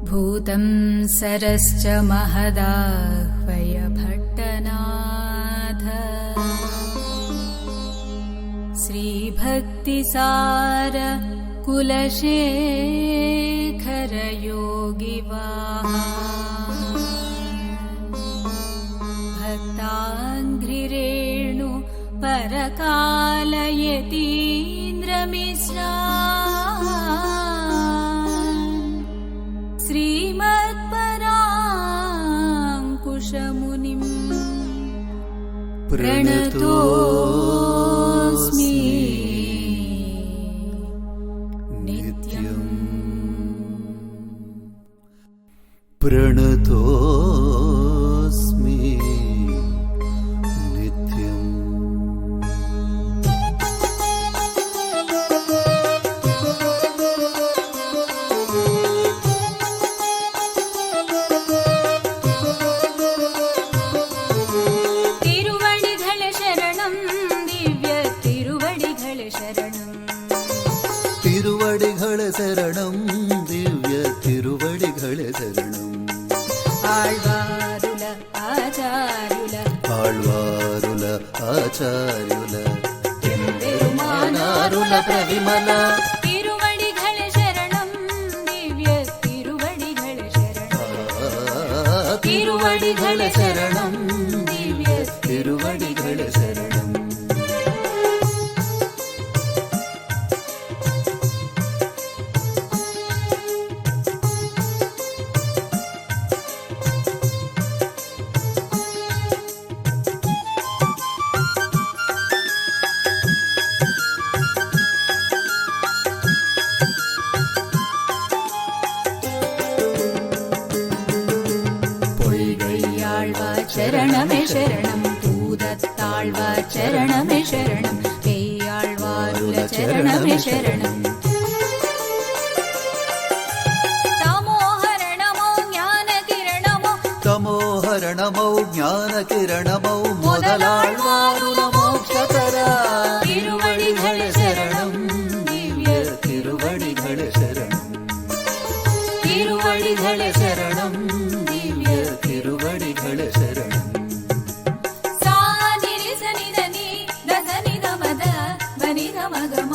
भूतं सरश्च महदाह्वय भट्टनाथ श्रीभक्तिसार कुलशेखर योगिवाहान् भक्ताङ्घ्रिरेणु परकालयतीन्द्रमिश्रान् श्रीमत्पराङ्कुशमुनिं प्रणतोऽस्मि नित्यम्। प्रणतोऽस्मि नित्यम्। तिरुवडिगळ शरणं दिव्य तिरुवडिगळ शरणं तिरुवडिगळ शरणं दिव्य तिरुवडिगळ शरणं ఆళ్వారుల ఆచార్యుల ఆళ్వారుల ఆచార్యుల ఎంబెరుమానారుల ప్రవిమల తిరువడిగళ శరణం దివ్య తిరువడిగళ శరణం తిరువడిగళ శరణం దివ్య తిరువడిగళ శరణం ശരണമേ ശരണം ഭൂതത്താഴ്വാർ ശരണമേ ശരണം പെയ്യാഴ്വാരുല ശരണമേ ശരണം തമോഹരണമോ ജ്ഞാനകിരണമോ തമോഹരണമോ ജ്ഞാനകിരണമോ മുതലാഴ്വാരുല മോക്ഷകര തിരുവടിഗള ശരണം ദിവ്യ തിരുവടിഗള ശരണം തിരുവടിഗള ശരണം ദിവ്യ തിരുവടിഗള ശരണം సానిరి సనిదని దసని దమద బని దమగమ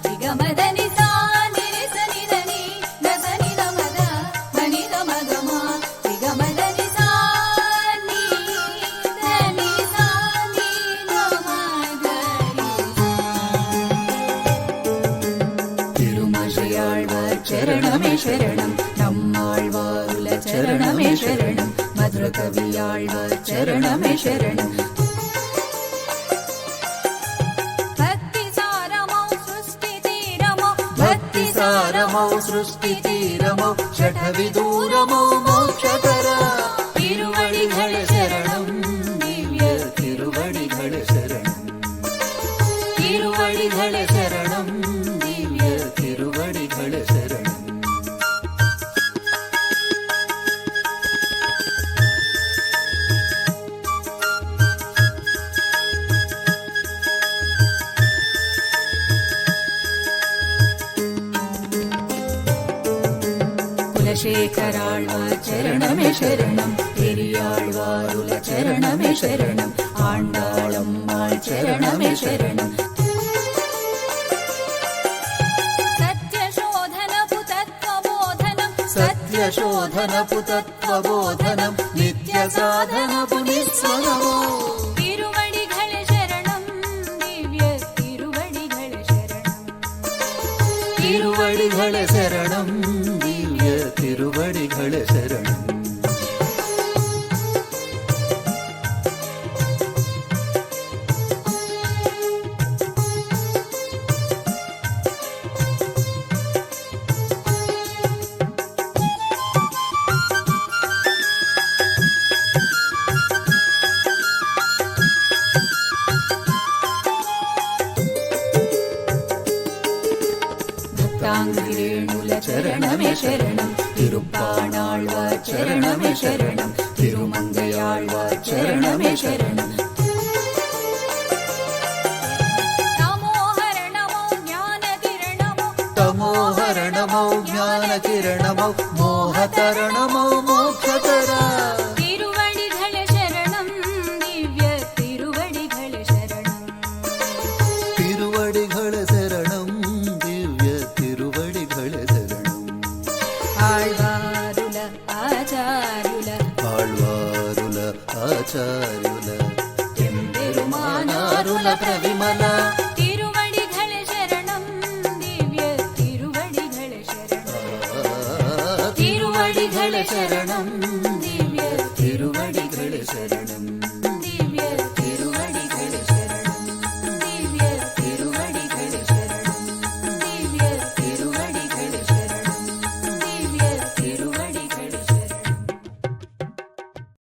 నిగమదని సానిరి సనిదని దసని దమద బని దమగమ నిగమదని సాని దని సాని దమగరి తిరుమలయాళ్వార్ శరణమే శరణం நம்மாழ்வாருல శరణమే శరణం మధురకవియాళ్వార్ శరణమే శరణం భక్తిసారమో సృష్టి తీరమో భక్తిసారమో సృష్టి తీరమో షఠవిదూరమో మోక్షకర తిరువడిగళ శరణం దివ్య తిరువడిగళ శరణం తిరువడిగళ శరణం దివ్య తిరువడిగళ శరణం குலசேகராழ்வார் சரணமே சரணம் பெரியாழ்வாருல சரணமே சரணம் ஆண்டாளம்மாள் சரணமே சரணம் சத்யசோதனபு தத்வபோதனம் సత్యశోధనపు తత్వబోధనం నిత్య సాధనపు నిస్వనమో తిరువడిగళ శరణం దివ్య తిరువడిగళ శరణం తిరువడిగళ శరణం దివ్య తిరువడిగళ శరణం భక్తాంగిరేణుల శరణమే శరణం తిరుప్పాణాళ్వార్ శరణమే శరణం తిరుమంగయాళ్వార్ శరణమే శరణం తమోహరణమో జ్ఞానకిరణమో తమోహరణమో జ్ఞానకిరణమో మోహ தரணமோ மோட்சகர திருவடிகளே சரணம் திவ்ய திருவடிகளே சரணம் திருவடிகளே சரணம் திவ்ய திருவடிகளே சரணம் ఆళ్వారుల ఆచార్యుల ఆళ్వారుల ఆచార్యుల ఎంబెరుమానారుల ప్రవిమల తిరువడిగళె శరణం దివ్య తిరువడిగళె శరణం తిరువడిగళె శరణం